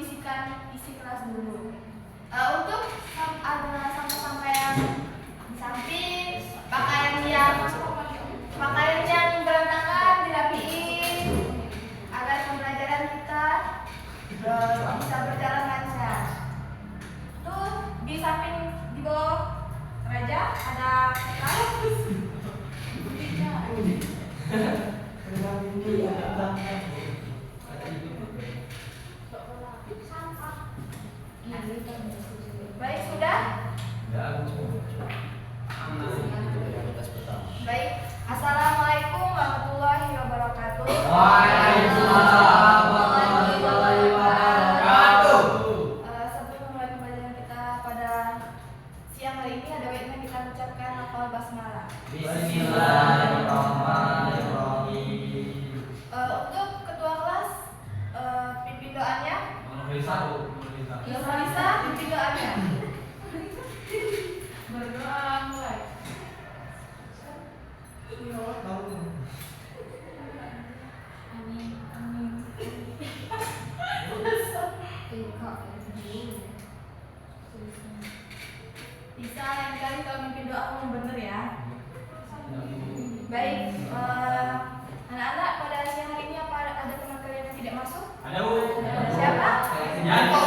mengisikan isi kelas dulu. Untuk ada sampah-sampah di samping, pakaian yang berantakan dirapiin agar pembelajaran kita bisa berjalan lancar. Tuh di samping di bawah meja ada kamus. Baik, sudah? Baik. Assalamualaikum warahmatullahi wabarakatuh. Waalaikumsalam warahmatullahi wabarakatuh. Sebelum memulai pembelajaran kita pada siang hari ini, ada baiknya kita ucapkan lafal basmalah. Bismillahirrahmanirrahim. Untuk ketua kelas, pimpin doanya. Bisa pimpin doanya. Berdoa mulai. Amin, amin. Bisa lain kali kalau mimpin doa kamu bener ya. Baik, anak-anak pada siang hari ini apa ada teman kalian yang tidak masuk? Ada, Bu. Siapa? Yanto.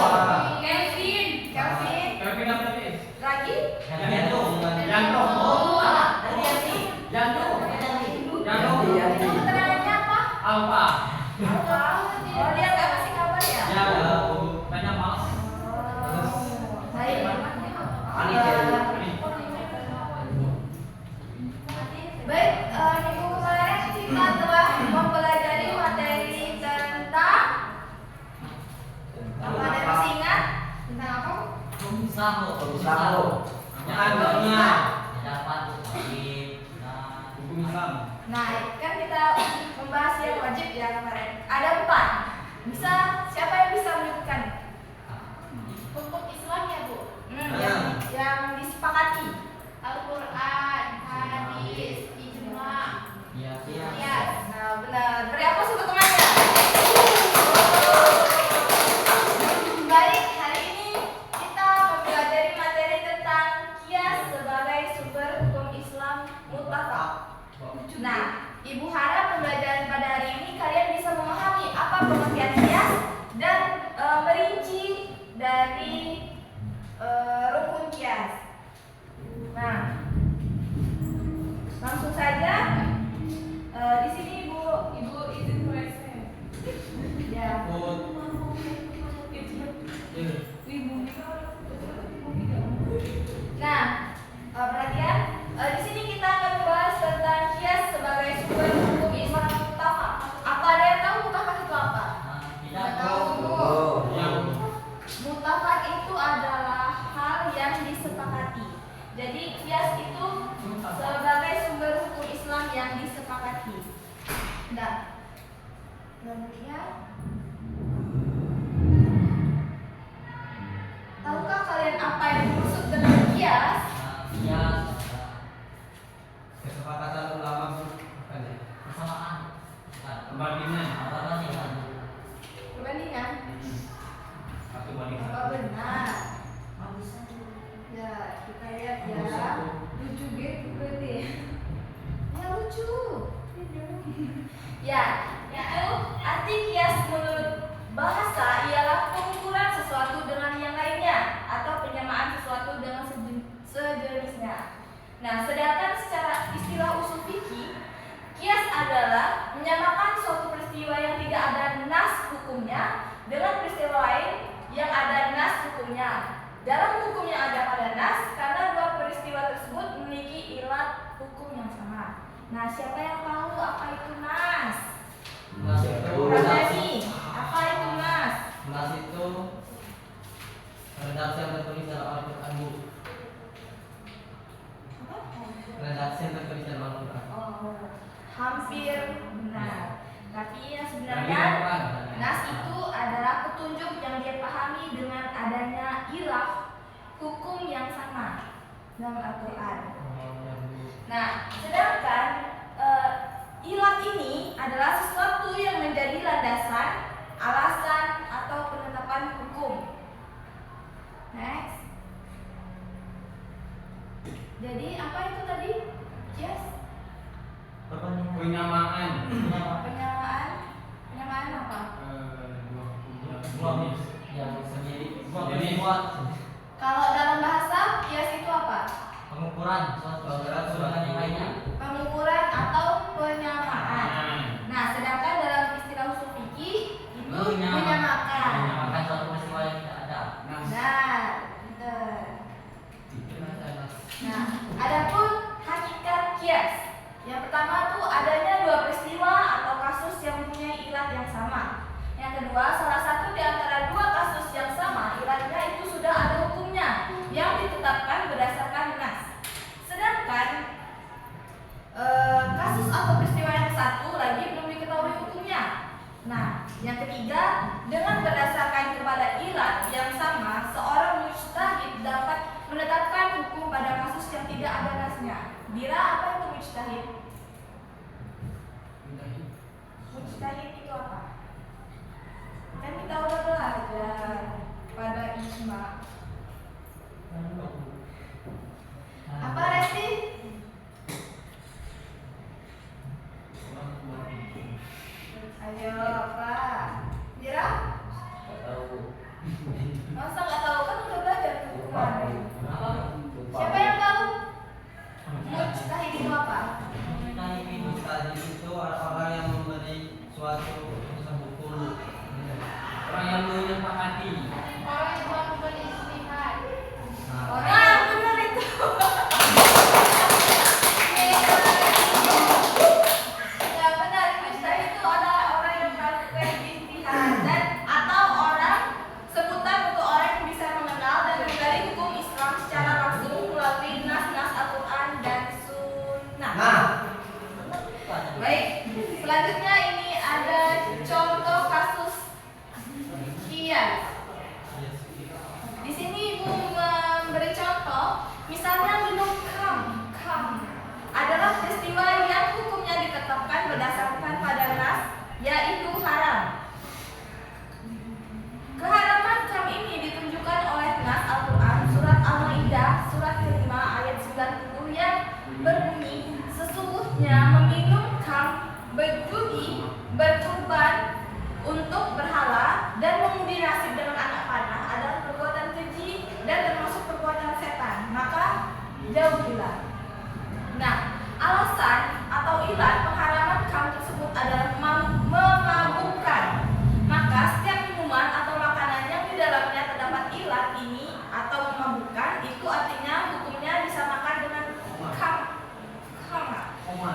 Kelvin. Kelvin apa tadi? Lagi? Yanto. Yanto. Tadi Yanti. Yanto. Itu keterangannya apa? Alfa. Apa? Oh, dia nggak kasih kabar ya? Ya, banyak malas. Baik. Baik, minggu kemarin kita telah mempelajari materi tentang apa? Ada yang masih ingat? Tentang apa? Hukum Islam. Nah, kan kita membahas yang wajib ya kemarin. Ada 4. Bisa, siapa yang bisa menyebutkan? Hukum Islam ya, Bu? Yang disepakati. Al-Quran, hadis, ijma. Ya, nah benar. Beri apa untuk temannya? Baik, hari ini kita mempelajari materi tentang qiyas sebagai sumber hukum Islam mutlak. Nah, Ibu harap pembelajaran pada hari ini kalian bisa memahami apa pengertian qiyas dan merinci dari rukun qiyas. Nah, langsung saja. Di sini Ibu izin mulai saya. Ya. Nah, perhatian. Di sini kita akan membahas tentang qiyas sebagai sumber hukum Islam mutlak. Apa ada yang tahu mutlak itu apa? Tidak tahu. Mutlak itu adalah hal yang disepakati. Jadi qiyas itu sebagai sumber hukum Islam yang disepakati. Nah, kemudian tahukah kalian apa yang dimaksud dengan qiyas? Kesepakatan ulama bukan ya? Perbandingan. Perbandingan. Satu banding Apa satu. benar? Ya, kita lihat ya. Lucu gitu berarti. Ya lucu. Ya, itu arti qiyas menurut bahasa ialah pengumpulan sesuatu dengan yang lainnya atau penyamaan sesuatu dengan sejenisnya. Nah, sedangkan secara istilah usul fikih, qiyas adalah menyamakan suatu peristiwa yang tidak ada nas hukumnya dengan peristiwa lain yang ada nas hukumnya. Dalam hukum yang ada pada nas, karena dua peristiwa tersebut memiliki ilat hukum yang sama. Nah, siapa yang tahu apa itu nas? Ramadhani, apa itu nas? Nas itu redaksi yang tertulis dalam Al-Quran, Bu. Apa? Redaksi yang tertulis dalam Al-Quran. Oh, hampir benar. Tapi yang sebenarnya nas itu adalah petunjuk yang dia pahami dengan adanya ilah hukum yang sama dalam Al-Quran. Nah, sedangkan ilat ini adalah sesuatu yang menjadi landasan, alasan atau penetapan hukum apa itu tadi? Yes. Perbandingan. Penyamaan. Penyamaan. Penyamaan apa? Dua mix yang sendiri. Jadi Kalau dalam bahasa kias itu apa? Pengukuran suatu dengan yang lainnya. Pengukuran atau penyamaan. Nah, sedangkan dalam istilah usul fikih itu menyamakan. Menyamakan suatu peristiwa yang tidak ada. Nah, betul. Nah, adapun hakikat kias. Yang pertama tuh adanya dua peristiwa atau kasus yang mempunyai ilat yang sama. Yang kedua, salah satu di antara dua kasus yang sama, ilatnya itu sudah ada hukumnya yang ditetapkan berdasarkan nas. Sedangkan kasus atau peristiwa yang satu lagi belum diketahui hukumnya. Nah, yang ketiga, dengan berdasarkan kepada ilat yang sama, seorang mujtahid dapat menetapkan hukum pada kasus yang tidak ada nasnya. Dira, apa itu mujtahid? Mujtahid itu apa? Kan kita udah belajar pada ijma. Apa Resti? Ayo, apa? Dira? Masa nggak tahu kan udah belajar tuh kemarin. Siapa yang tahu? Mujtahid itu apa? Mujtahid itu orang yang memberi suatu keputusan hukum. orang yang menyepakati. Orang yang melakukan istihad. Nah, benar itu. Ya benar, mujtahid itu adalah orang yang melakukan ijtihad dan atau orang sebutan untuk orang yang bisa mengenal dan menggali hukum Islam secara langsung melalui nas-nas Al-Quran dan Sunnah. Baik, selanjutnya ini ada contoh kasus kias. Di sini Ibu memberi contoh, misalnya minum kam adalah peristiwa yang hukumnya ditetapkan berdasarkan pada nas, yaitu haram. Keharaman kam ini ditunjukkan oleh nas Al-Quran surat Al-Maidah surat kelima ayat 90 yang berbunyi, sesungguhnya meminum kam, berjudi, berkurban untuk berhala dan mengundi nasib dengan anak panah adalah perbuatan keji dan termasuk perbuatan setan, maka jauhilah. Nah, alasan atau ilat pengharaman kam tersebut adalah memabukkan. Maka setiap minuman atau makanan yang di dalamnya terdapat ilat ini atau memabukkan, itu artinya hukumnya disamakan dengan khamar.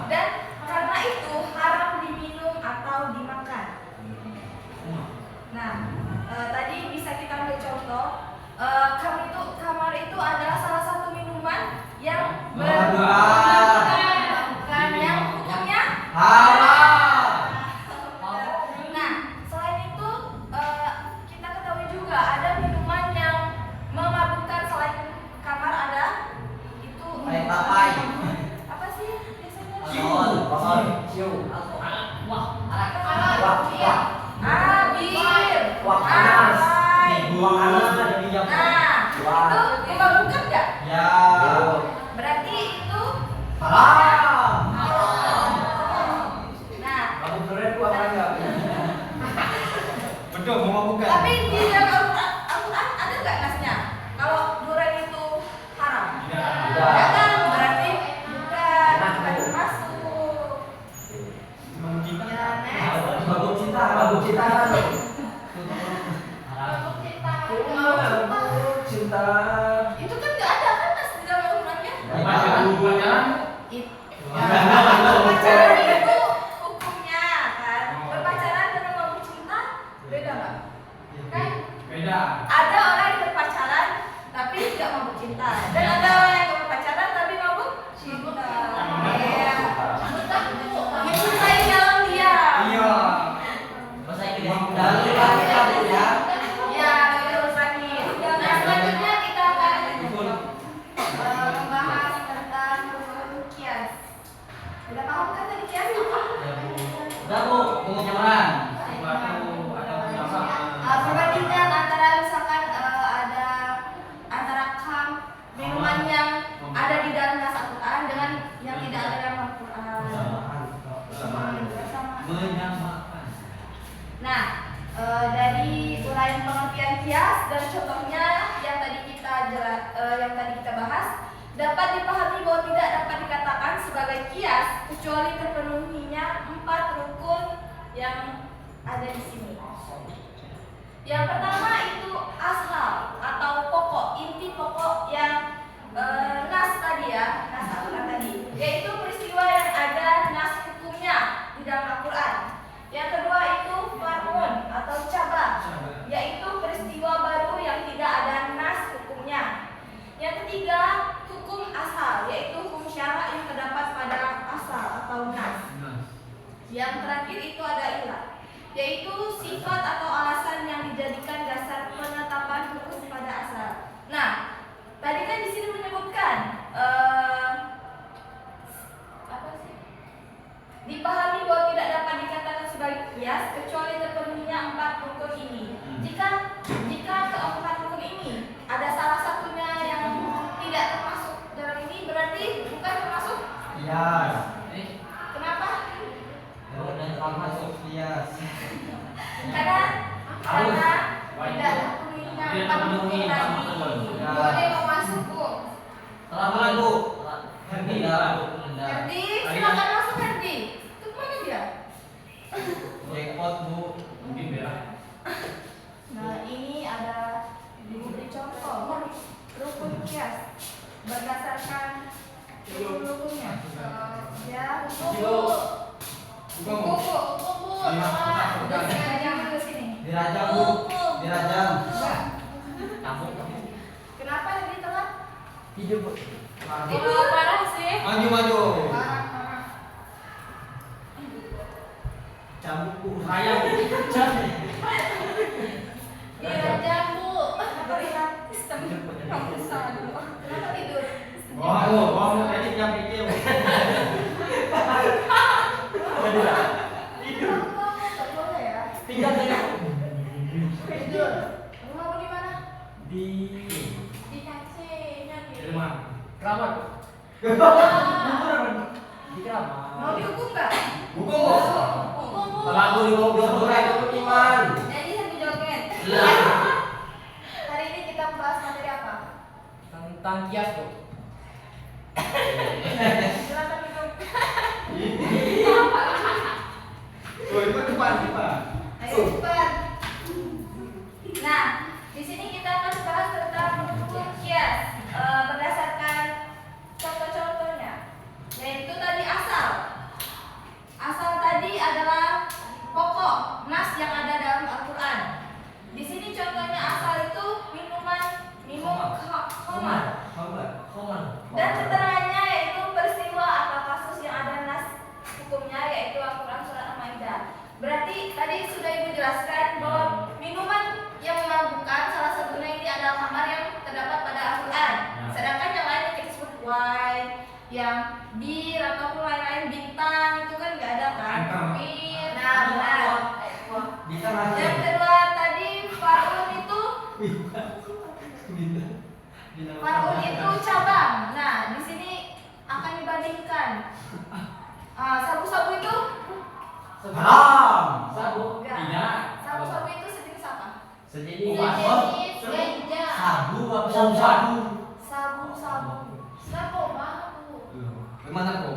Dan karena itu haram diminum atau dimakan. Nah, tadi bisa kita ambil contoh. Khamar itu adalah salah satu minuman yang memabukkan, yang hukumnya Haram. Nah, selain itu kita ketahui juga ada minuman yang memabukkan selain khamar ada itu Air tapai. apa sih biasanya? Alkohol. Wah, Iya. Bir. Wah, panas. Wine. Ada minyak. Nah, itu memabukkan nggak? Ya. Berarti itu Haram. Nah, betul memabukkan. tapi di dalam Al-Quran ada nggak nasnya? Kalau durian itu haram? Tidak. Ya kan? Berarti bukan termasuk. Memungkinkan. Ya, next. Mabuk cinta. Mabuk cinta. Mabuk cinta. Itu kan nggak ada kan nas di dalam Al-Qurannya? Pacaran. Berpacaran itu hukumnya kan. Berpacaran dengan mabuk cinta beda nggak? Kan Beda. ada orang yang berpacaran tapi nggak mabuk cinta dan ada orang yang berpacaran tapi mabuk cinta. Iya. Mencintai dalam dia. Iya. Bahasa Inggris. Dalam hati ya. Ya, terus lagi. Nah, selanjutnya kita akan membahas tentang hukum kias. Udah paham kan tadi kias apa? Ya, Bu. Udah, Bu. Pengukuran. Suatu atau penyamaan. Perbandingan antara misalkan ada antara kam minumannya kias dan contohnya yang tadi kita bahas dapat dipahami bahwa tidak dapat dikatakan sebagai kias kecuali terpenuhinya 4 rukun yang ada di sini. Yang pertama itu ashal atau pokok, inti pokok yang nas tadi ya, nas aturan tadi, yaitu peristiwa yang ada nas hukumnya di dalam Al-Quran. Yang kedua itu far'un atau cabang, yaitu peristiwa baru yang tidak ada nas hukumnya. Yang ketiga hukum asal, yaitu hukum syarak yang terdapat pada asal atau nas. Yang terakhir itu ada ilah, yaitu sifat atau alasan yang dijadikan dasar penetapan hukum pada asal. Nah, tadi kan di sini menyebutkan apa sih? Dipahami bahwa tidak dapat dikatakan sebagai kias kecuali terpenuhinya 4 rukun ini. Jika keempat rukun ini ada salah satunya yang tidak termasuk dalam ini, berarti bukan termasuk. Kias. Kenapa? Dan termasuk kias. Karena Harus. tidak terpenuhinya Tidak 4 rukun terpenuhi tadi. 4 rukun. Boleh mau masuk, Bu. Terlambat Bu. Tidak. Herdi, silakan masuk Herdi. Itu mana dia? Jackpot Bu. Mungkin merah. Nah, ini ada diberi contoh rukun kias berdasarkan rukunnya. Ya, Bukan Bu, Bu. Bu. udah sengaja dulu sini. Dirajam Bu. Dirajam. Campur. Kenapa Herdi telat? Hidup Bu. Itu parah sih. Maju. Parah. Cambuk Bu. Ayam. Iya, jambu. Berikan sistem proposal dulu. Kenapa tidur? Wah, tadi jam pikir. Tak boleh ya. Tiga. Tidur. Rumahmu di mana? Di Di kacenya Di rumah. Keramat. Wah. Di Keramat. Mau dihukum nggak? Bukan Bu. Hukum Bu. Kalau aku di mobil sore itu iman. Jadi Herdi joget. Hari ini kita bahas materi apa? Tentang kias Bu. Silakan minum. Oh, itu depan. Ayo cepat. Nah, di sini kita akan bahas tentang rukun kias berdasarkan contoh-contohnya, yaitu tadi asal. Asal tadi adalah pokok nas yang ada dalam Al-Quran. Di sini contohnya asal itu minum khamar. Dan keterangannya yaitu peristiwa atau kasus yang ada nas hukumnya yaitu Al-Quran surat Al-Maidah. Berarti tadi sudah Ibu jelaskan bahwa minuman yang memabukkan salah satunya ini adalah khamar yang terdapat pada Al-Quran. Sedangkan yang lain yang kita sebut wine, yang bir ataupun lain-lain bintang itu kan nggak ada kan? Bir. Nah, benar. Bisa Yang kedua tadi farun itu cabang. Nah, di sini akan dibandingkan. Sabu-sabu itu Haram. Sabu. enggak. Tidak. Sabu-sabu itu sejenis apa? Sejenis Sejenis ganja. sabu apa sabu? Sabu-sabu. Narkoba, Bu. Kemana kau?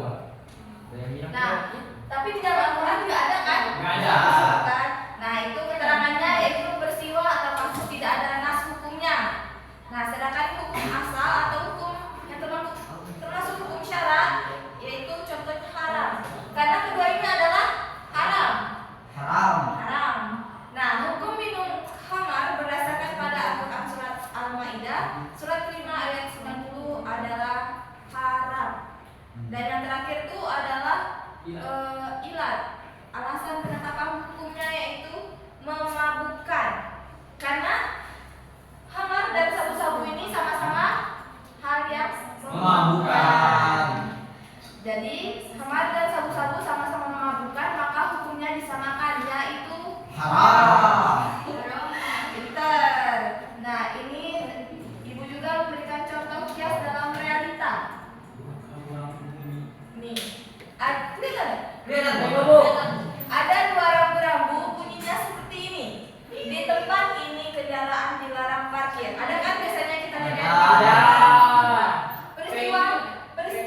Nah, tapi di dalam Al-Quran juga ada kan? Nggak ada. Kan? Nah, itu keterangannya yaitu peristiwa atau kasus tidak ada nas hukumnya. Nah, sedangkan hukum asal atau hukum yang termasuk hukum syarak yaitu contohnya haram. Karena kedua ini adalah haram. Haram. Nah, hukum minum khamar berdasarkan pada Al-Quran surat Al-Maidah surat 5 ayat 90 adalah haram. Dan yang terakhir itu adalah ilat. Alasan penetapan hukumnya yaitu memabukkan. Karena khamar dan sabu-sabu ini sama-sama hal yang Memabukkan. Jadi khamar dan sabu-sabu sama-sama memabukkan, maka hukumnya disamakan yaitu Haram. Pinter. Nah, ini Ibu juga Ada.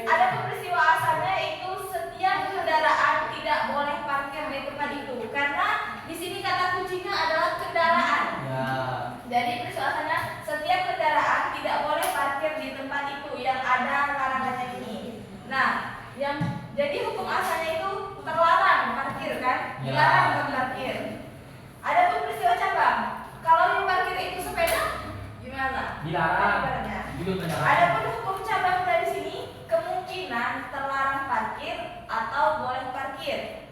Ada peristiwa asalnya itu setiap kendaraan tidak boleh parkir di tempat itu karena di sini kata kuncinya adalah kendaraan. Ya. Jadi peristiwa asalnya setiap kendaraan tidak boleh parkir di tempat itu yang ada larangannya ini. Nah, yang jadi hukum asalnya itu terlarang parkir kan? Ya. Dilarang parkir. Adapun peristiwa cabang, kalau yang parkir itu sepeda, gimana? Dilarang. Ibaratnya. Juga benar. Adapun hukum cabang dari sini kemungkinan terlarang parkir atau boleh parkir.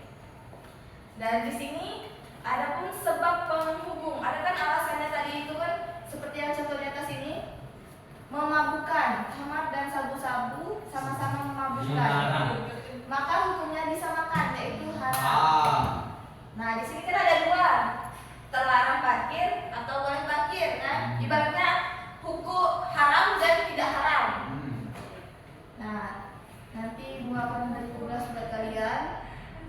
Dan di sini adapun sebab penghubung, ada kan alasannya tadi itu kan seperti yang contoh di atas ini, memabukkan, khamar dan sabu-sabu sama-sama memabukkan. Dilarang. Maka hukumnya disamakan yaitu haram. Ah. Nah, di sini kan ada dua, terlarang parkir atau boleh parkir kan? Ibaratnya hukum haram dan tidak haram. Nah, nanti gua akan beri tugas buat kalian.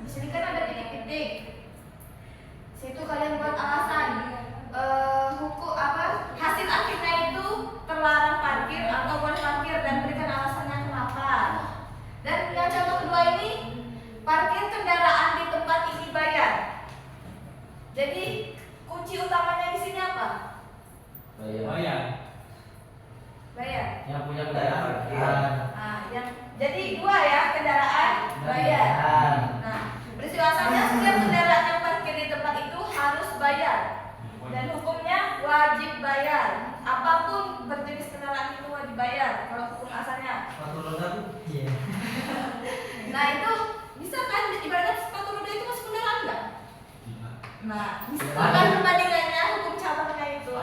Di sini kan ada titik-titik. Situ kalian buat alasan hukum apa? Hasil akhirnya itu terlarang parkir atau boleh parkir dan berikan alasannya kenapa. Dan yang contoh kedua ini, parkir kendaraan di tempat ini bayar. Jadi kunci utamanya di sini apa? Bayar. Bayar. Yang punya kendaraan. Nah, jadi dua ya, kendaraan bayar. Nah, peristiwa asalnya setiap kendaraan yang parkir di tempat itu harus bayar dan hukumnya wajib bayar. Apapun berjenis kendaraan itu wajib bayar kalau hukum asalnya. Sepatu roda tuh. Iya. Nah, itu bisa kan ibaratnya sepatu roda itu masuk kendaraan enggak? Nah, misalkan perbandingannya hukum cabangnya itu.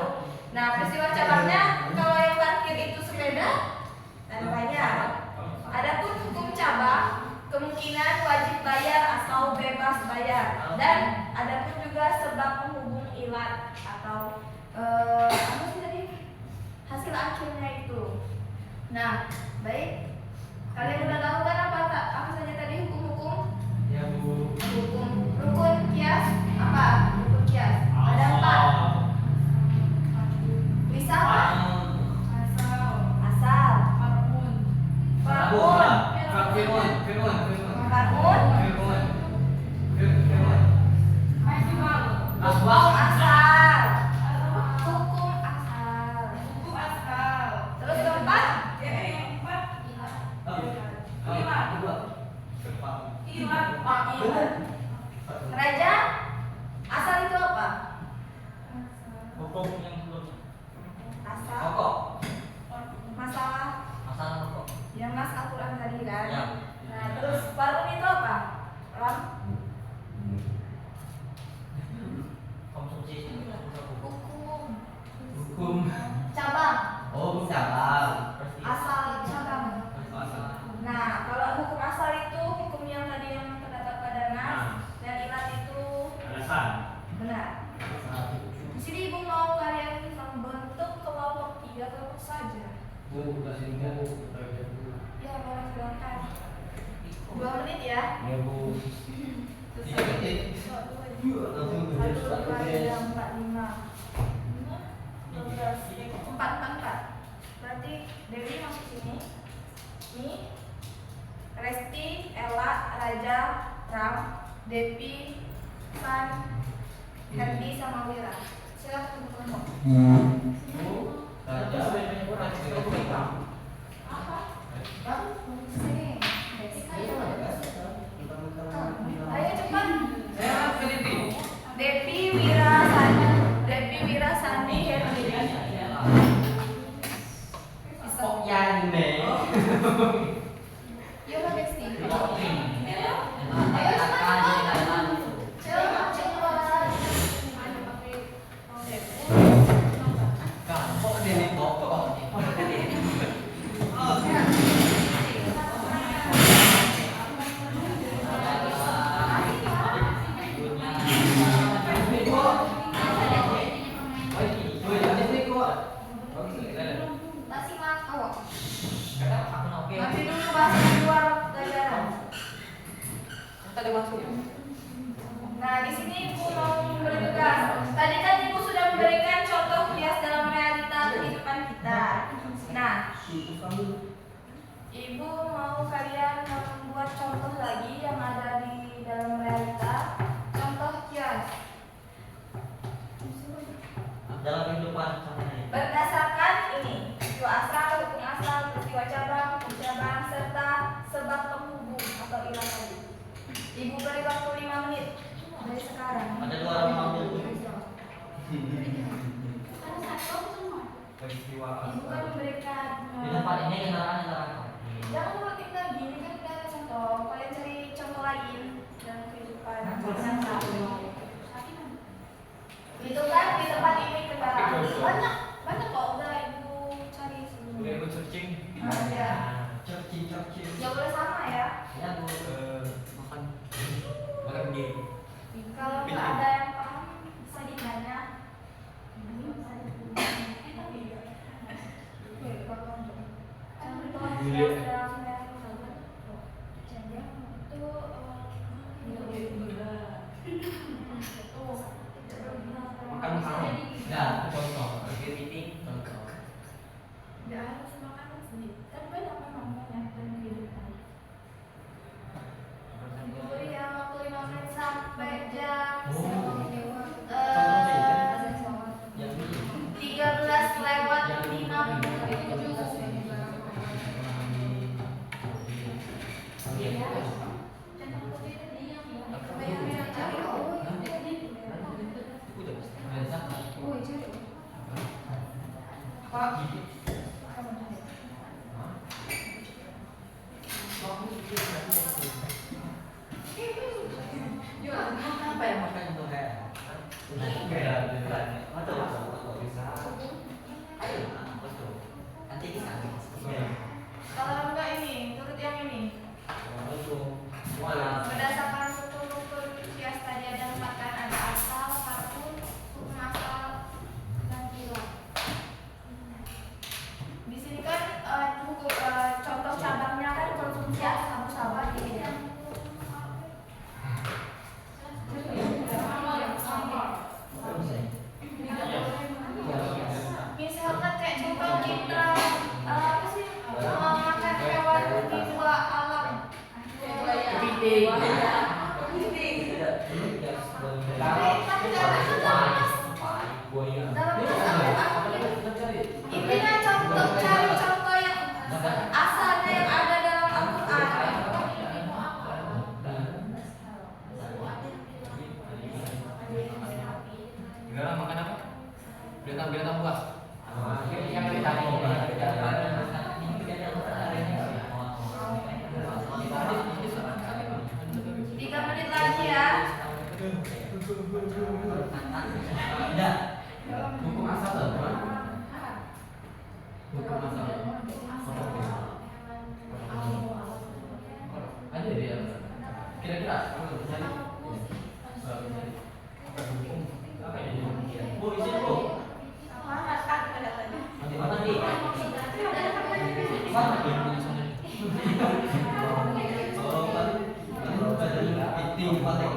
Nah, peristiwa cabangnya kalau yang parkir itu sepeda dan bayar. Adapun hukum cabang kemungkinan wajib bayar atau bebas bayar. Dan adapun juga sebab penghubung ilat atau apa sih tadi? Hasil akhirnya itu. Nah, baik. Kalian udah tahu kan apa saja tadi hukum-hukum? Ya, Bu. Hukum rukun kias apa? Rukun kias. Ada 4. Bisa apa? Asal. Farmun. Hukum asal. Hukum asal. Terus keempat? Raja. Asal itu apa? Hukum yang belum. Asal. Pokok. Masalah Masalah pokok. yang Mas Al-Quran tadi kan? Ya. Nah, terus farun itu apa? Ram? Konsumsi. Hukum. Hukum. Cabang. Oh, cabang. Asal cabang. Nah, kalau hukum asal itu hukum yang tadi yang terdapat pada nas dan ilat itu benar. Di sini ibu mau kalian membentuk kelompok 3 kelompok saja. Ya, boleh silakan. 2 menit ya. Ya, Bu. 1, 2, 3, 4, 5. 4. Berarti Dewi masuk sini. Ini Resti, Ella, Raja, Ram, Devi, San, Herdi sama Wira. Silakan kelompok. Raja. Apa? Sini. Ayo cepat. Devi, Wira, Sandi, Herdi. Kok yang deh. Yuk, Resti. Kok ini pokok. Masih mau. Oke. Nanti dulu bahas di luar pelajaran. Tadi masuk. Nah, di sini Ibu mau memberi tugas. Tadi kan Ibu sudah memberikan contoh kias dalam realita kehidupan kita. Nah, Berdasarkan ini, peristiwa asal, hukum asal, peristiwa cabang, hukum cabang, serta sebab penghubung atau ilah tadi. Ibu beri waktu 5 menit dari sekarang. Ada 2 orang mengambil. Peristiwa Ibu kan memberikan Di tempat ini kendaraan jangan nurutin lagi, ini kan kita ada contoh. Kalian cari contoh lain dalam kehidupan. Itu kan di tempat ini kendaraan banyak banyak kok udah ibu cari Udah sebelumnya. ikut searching. Ada. Cokcing. Ya boleh sama ya. Ya Bu. Makan. Makan di. Kalau nggak ada yang paham bisa ditanya. Contoh yang sedang Makan makan. Ya, contoh. Meeting contoh. Nggak harus makanan sendiri. Kan banyak memang banyak dalam kehidupan. Beri yang waktu 5 menit sampai jam 13 lewat 5 Apa yang makan untuk kayak? Nanti kita. Kalau enggak ini, turut yang ini. Berdasarkan struktur kias tadi ada 4 kan, ada asal, satu, hukum asal, dan ilah. Di sini kan contoh cabangnya kan konsumsi sabu-sabu gitu ya. Misalkan kayak contoh kita apa sih makan hewan di dua alam. Kepiting. Tapi dalam intinya contoh cari contoh yang asalnya yang ada dalam Al-Quran. Binatang makan apa? Binatang buas. Yang kita mau 3 menit lagi ya. Ada. Hukum asal tuh. Hukum asal. Ada dia. Kira-kira. Bu, izin bu. Mana di? Mana di? Oh, tadi meeting paling.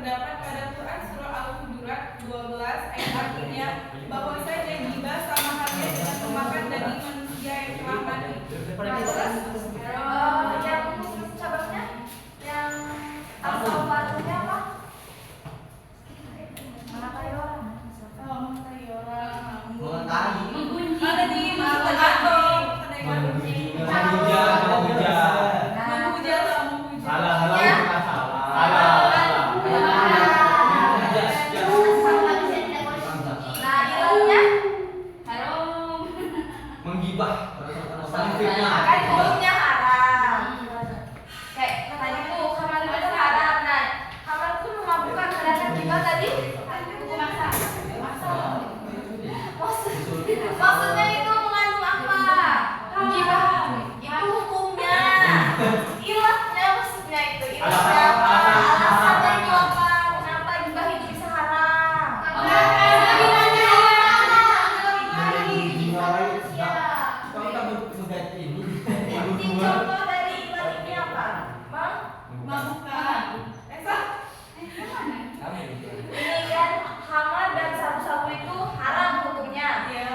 terdapat pada Quran surah Al-Hujurat 12 ayat artinya bahwasanya ghibah sama halnya dengan memakan daging manusia yang telah mati. Terus yang cabangnya, yang al-fawwatnya apa? Mana kayak orang? Mengenai orang Mengenai. ada di masuk atau Menghujat. menghujat atau menghujat. Salah, Ya. bukan salah. Nah, ilmunya Menggibah. kan hukumnya haram. Kayak tadi tuh kamar itu haram. Nah, kamar itu memabukkan, sedangkan ghibah tadi hukum maksud. Maksudnya itu mengandung apa? Ghibah itu hukumnya. Ilatnya maksudnya itu. Ilatnya apa? Alasannya itu apa? Kenapa ghibah itu bisa haram? Contoh dari ilat ini apa? Bang? Mabukan. Esa. Ini kan khamar dan sabu-sabu itu haram hukumnya. Ya.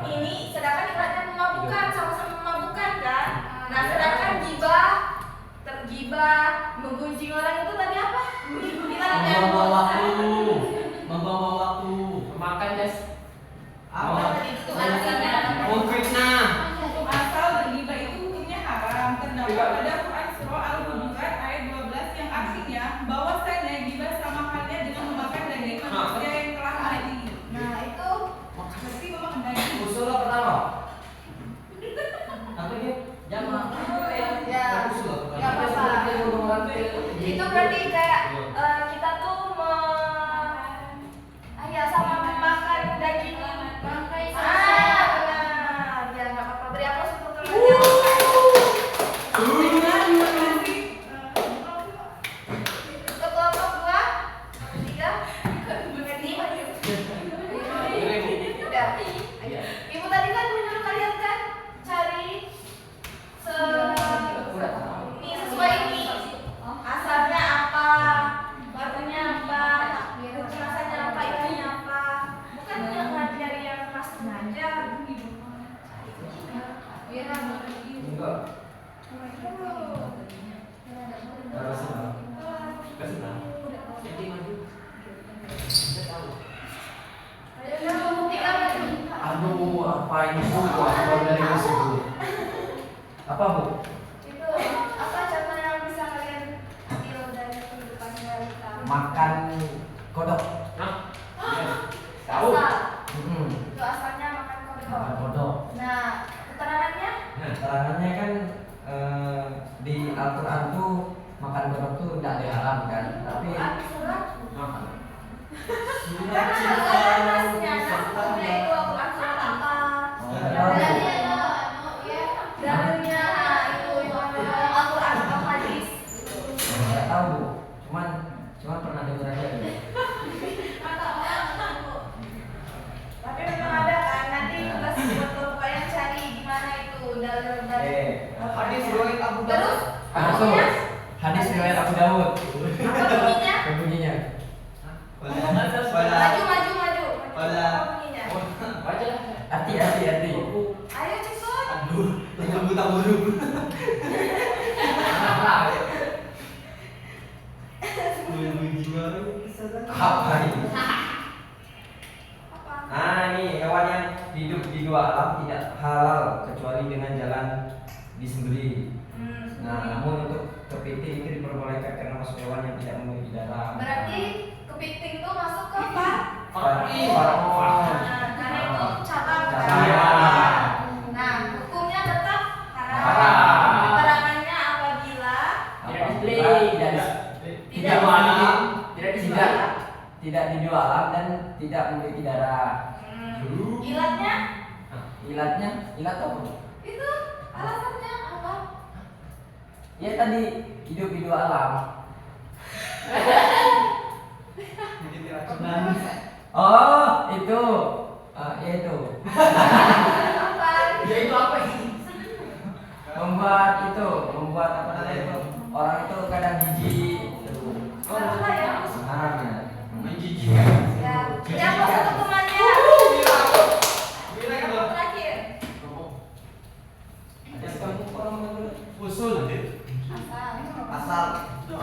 Ini sedangkan ilatnya memabukkan, sama-sama memabukkan kan? Nah, sedangkan gibah, tergibah, menggunjing orang itu tadi apa? Ilatnya Membawa waktu. Makan des. Apa? itu artinya. Memfitnah. Hukum asal bergibah itu hukumnya haram terdapat pada Quran surah Al-Hujurat ayat 12 yang artinya bahwasanya gibah sama halnya dengan memakan daging manusia yang telah mati. Nah, itu Berarti memakan daging. Usul pertama. Apa dia? Jangan. ya, Usul ya apa-apa. Itu berarti kayak kita tuh ya sama memakan daging Bangkai benar. Ya nggak apa-apa. Beri aplaus untuk teman-teman. Untuk kelompok 2, 3, ini maju. Udah. Ayo. Ibu tadi kan menyuruh kalian kan cari ini sesuai ini. Asalnya apa? Barunya apa? Hukum asalnya apa? Ilmunya apa? Bukan ngajari yang langsung aja. Enggak. Ayo membuktikan maju. Aduh, apa ini Bu? Apa dari musuh Bu? Apa Bu? Itu apa contoh yang bisa kalian ambil dari kehidupan realita? Makan kodok. Tahu. Asal. Hmm. Itu asalnya makan Makan kodok. kodok. Nah, keterangannya Keterangannya kan di Al-Quran tuh makan kodok tuh tidak diharamkan, tapi Quran surat Makan. kan ada nasnya, nasnya itu Al-Quran surat apa? Dalilnya itu Al-Quran atau hadis? nggak tahu Bu. Cuman pernah dengar aja gitu. Tapi memang ada kan, nanti tugas buat kelompok kalian cari gimana itu dalil dari Hadis riwayat Abu terus Daud. Hadis riwayat Abu Daud. apa bunyinya? Bunyinya. Maju. Apa bunyinya? Baca lah. Hati. Ayo cepet. Aduh, terburu-buru. Apa ini? Apa? Nah, ini hewan yang hidup di dua alam tidak halal kecuali dengan jalan disembelih. Nah, namun untuk kepiting itu diperbolehkan karena masuk hewan yang tidak memiliki darah. Berarti kepiting itu masuk ke apa? Faraon. Nah, karena itu cabang kan? Cabang. Nah, hukumnya tetap haram. Haram. Keterangannya apabila tidak di dua alam dan tidak memiliki darah. ilatnya Ilat apa? itu alasannya apa? Ya tadi hidup di dua alam. Oh, itu. Ya itu. Apa? Ya itu apa ini? Membuat apa namanya itu? Orang itu kadang jijik. Oh,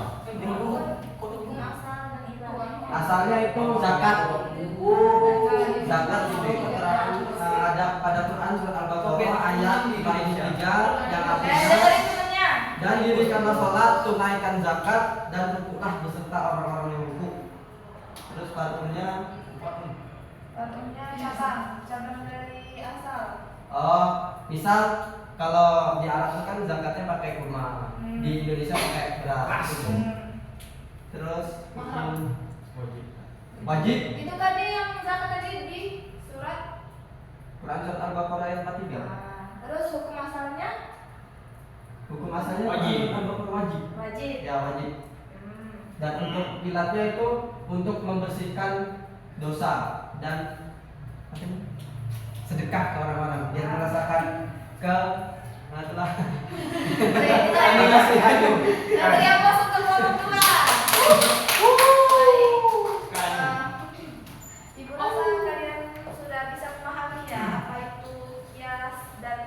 Hukum asal dan ibadah. Asalnya itu zakat. Zakat itu keterangan ada pada Quran surat Al-Baqarah ayat 53 yang artinya Dengerin temennya. dan dirikanlah sholat, tunaikan zakat dan rukuklah beserta orang-orang yang rukuk. Terus parunnya Cabang dari asal. oh, misal kalau di Arab itu kan zakatnya pakai kurma, di Indonesia pakai beras. Terus wajib Itu tadi yang zakat tadi di surat. Quran surat Al-Baqarah ayat 43. Terus hukum asalnya Hukum asalnya Wajib. wajib. wajib. Ya wajib. Dan untuk pilatnya itu untuk membersihkan dosa dan apa ini? Sedekah ke orang-orang biar merasakan ke telah Nanti yang masuk ke orang tua. Ibu rasa kalian sudah bisa memahami ya apa itu kias dan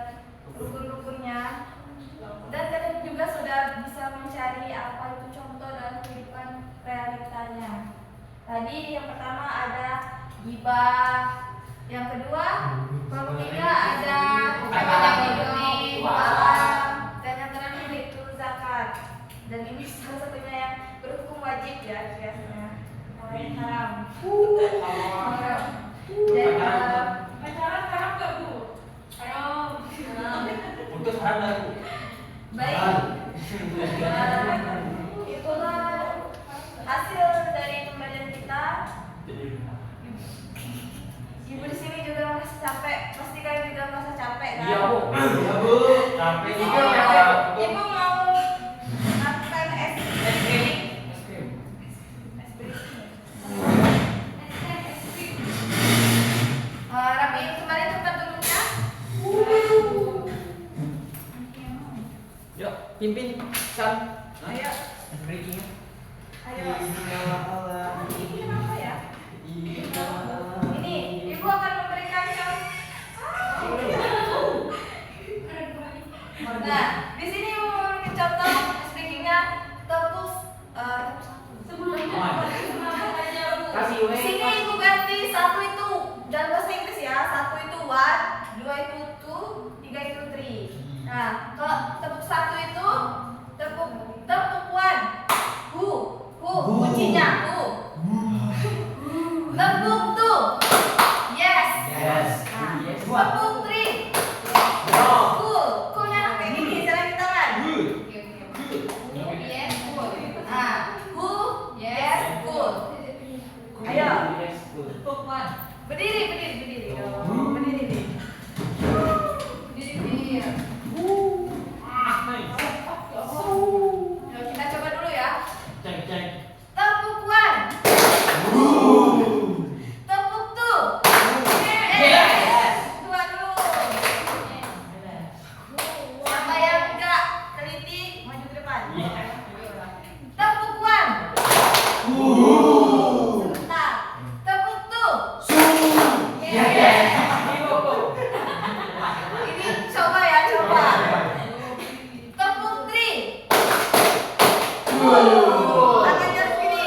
rukun-rukunnya. Dan kalian juga sudah bisa mencari apa itu contoh dalam kehidupan realitanya. Tadi yang pertama ada gibah, yang kedua, yang ketiga ada dan yang terakhir itu zakat. Dan ini salah satunya yang berhukum wajib ya kiasnya. Mulai haram. Dan Pacaran sekarang nggak Bu? Untuk haram. baik. Itulah hasil dari pembelajaran kita. Ibu di sini juga merasa capek. Pasti kalian juga merasa capek kan? Iya Bu. Iya Bu. Sampai Ibu, juga. Ibu mau makan es krim. Rapi kemarin tempat duduknya. Yuk, pimpin San. Ayo, Breaking. ayo. Ini apa ya? Ini ibu akan memberikan Nah, di sini ibu memberikan contoh speakingnya tepuk Kasih Di sini ibu ganti satu itu dalam bahasa Inggris ya, satu itu one, dua itu two, tiga itu three. Nah, kalau tepuk satu itu tepuk one, who, kuncinya who. Tepuk two, yes. Yes. Nah, Yes. tepuk three, No. cool. Coolnya kayak gini, jalan di tangan. Yes, cool. Nah, who, yes, cool. Ayo. Yes, good. Berdiri. Oh, berdiri. Diri. Nice. Yuk, kita coba dulu ya. Ceng. Tepuk one. Tepuk two. Yes. Dua dulu. Siapa yang enggak teliti maju ke depan. Tepuk one. Sebentar. Tepuk two. Yes. Ini coba ya, coba. Tepuk three. Tangannya harus gini.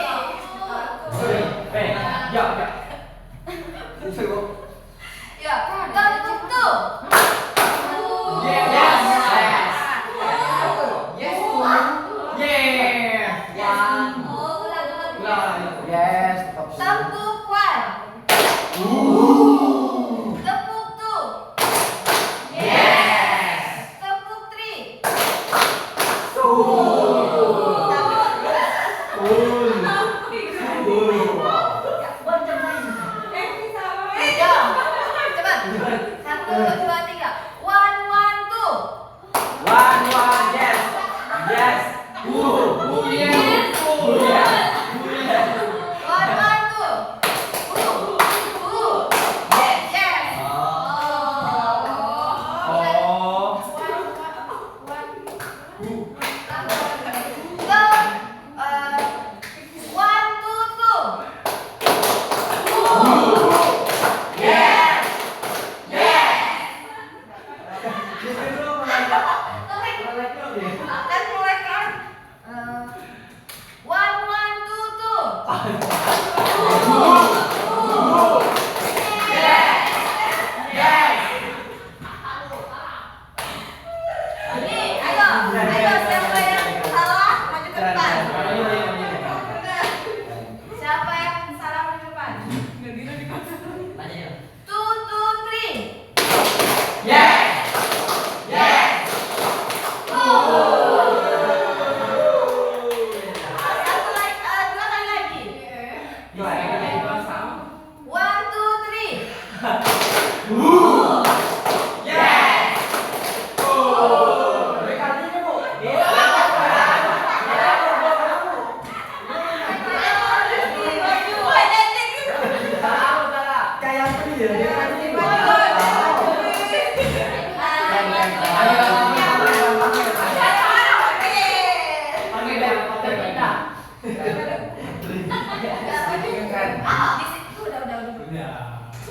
Ya, tepuk two. Oh, ulang. Tepuk one. Tepuk two. Tepuk three. Ya, cepat. Satu, dua, tiga. One, two. One, two. Yes. One, two, two. Akan mulai kan? Ini, ayo siapa yang salah maju ke depan. Siapa yang salah maju ke depan? Two, two, three. Satu lagi, dua kali lagi. One, two, three.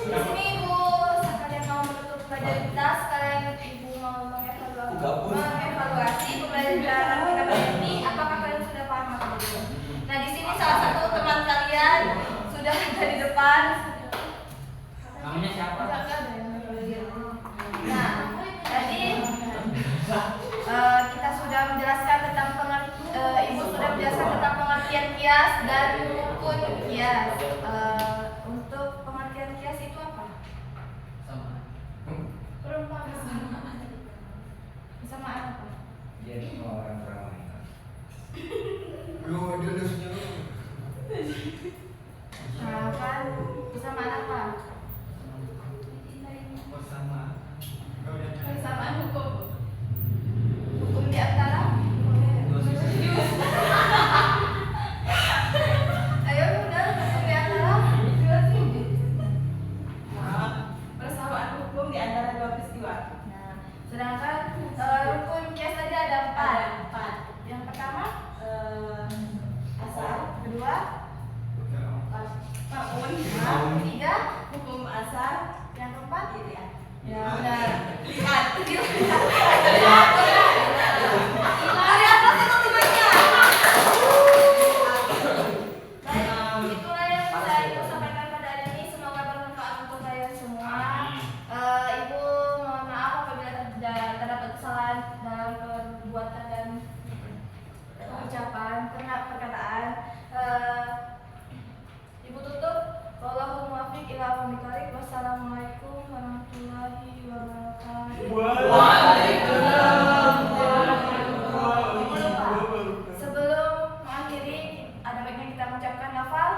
Di sini Ibu sekalian mau menutup pelajaran kita, sekalian Ibu mau mengevaluasi pembelajaran kita kali ini. Apakah kalian sudah paham atau belum? Nah, di sini salah satu teman kalian sudah ada di depan. Namanya siapa? Nah, tadi kita sudah menjelaskan tentang Ibu sudah menjelaskan tentang pengertian kias dan rukun kias. Untuk pengertian kias itu apa? Persamaan apa? Nah, kan persamaan apa? Persamaan hukum. Hukum di antara? Ayo udah, hukum di antara dua sisi. Persamaan hukum di antara dua peristiwa. Nah, sedangkan rukun kias saja ada empat. Yang pertama asal, kedua ketiga Hukum asal. yang keempat Ya. ya udah lihat dari atas itu timanya. Baik, itulah yang bisa Ibu sampaikan pada hari ini. Semoga bermanfaat untuk kalian semua. Ibu mohon maaf apabila terdapat kesalahan dalam perbuatan dan ucapan, perkataan. Ibu tutup. Wallahu muwaffiq ila aqwamit thoriq. Wassalamualaikum warahmatullahi wabarakatuh. Ibu lupa. Sebelum mengakhiri, ada baiknya kita mengucapkan lafal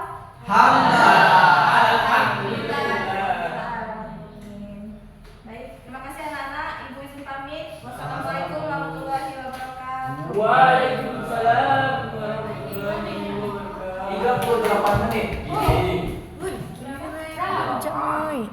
Baik, terima kasih anak-anak. Ibu izin pamit. Wassalamualaikum warahmatullahi wabarakatuh. Waalaikumsalam warahmatullahi wabarakatuh. 38 menit.